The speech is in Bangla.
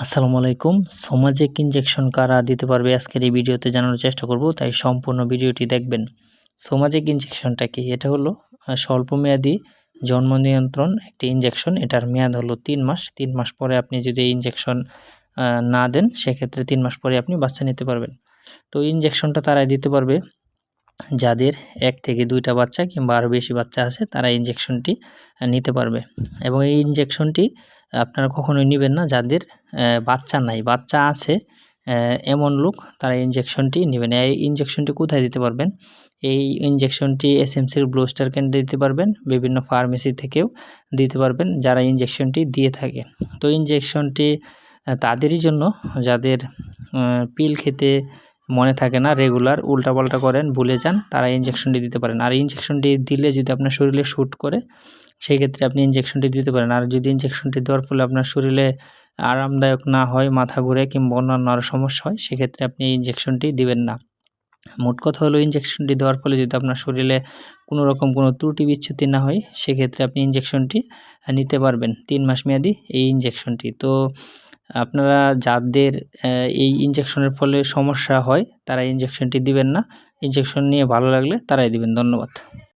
আসসালামু আলাইকুম। সোমাজেক ইনজেকশন কারা দিতে পারবে আজকের এই ভিডিওতে জানানোর চেষ্টা করব, তাই সম্পূর্ণ ভিডিওটি দেখবেন। সোমাজেক ইনজেকশনটা কি? এটা হলো স্বল্পমেয়াদী জন্ম নিয়ন্ত্রণ একটি ইনজেকশন। এটার মেয়াদ হলো 3 মাস। 3 মাস পরে আপনি যদি এই ইনজেকশন না দেন, সেক্ষেত্রে 3 মাস পরে আপনি বাচ্চা নিতে পারবেন। তো ইনজেকশনটা তারাই দিতে পারবে যাদের 1 থেকে 2টা বাচ্চা কিংবা আরও বেশি বাচ্চা আছে, তারা ইনজেকশনটি নিতে পারবে। এবং এই ইনজেকশনটি আপনারা কখনোই নেবেন না যাদের বাচ্চা নাই, বাচ্চা আছে এমন লোক, তারা ইনজেকশনটি নেবেন। এই ইনজেকশনটি কোথায় দিতে পারবেন? এই ইনজেকশনটি এসএমসির ব্লুস্টার কেন্দ্রে দিতে পারবেন, বিভিন্ন ফার্মেসি থেকেও দিতে পারবেন যারা ইনজেকশনটি দিয়ে থাকে। তো ইনজেকশনটি তাদেরই জন্য যাদের পিল খেতে মনে থাকে না, রেগুলার উল্টাপাল্টা করেন, ভুলে যান, তারা ইনজেকশনটি দিতে পারেন। আর ইনজেকশনটি দিলে যদি আপনার শরীরে শ্যুট করে, সেই ক্ষেত্রে আপনি ইনজেকশনটি দিতে পারেন। আর যদি ইনজেকশনটি দেওয়ার ফলে আপনার শরীরে আরামদায়ক না হয়, মাথা ঘুরে কিংবা অন্যান্য আরও সমস্যা হয়, সেক্ষেত্রে আপনি এই ইনজেকশনটি দিবেন না। মোট কথা হলো, ইনজেকশনটি দেওয়ার ফলে যদি আপনার শরীরে কোনো রকম কোনো ত্রুটি বিচ্যুতি না হয়, সেক্ষেত্রে আপনি ইনজেকশনটি নিতে পারবেন, 3 মাস মেয়াদি এই ইনজেকশনটি। তো আপনারা যাদের এই ইনজেকশনের ফলে সমস্যা হয়, তারা ইনজেকশনটি দিবেন না। ইনজেকশন নিয়ে ভালো লাগলে তারাই দিবেন। ধন্যবাদ।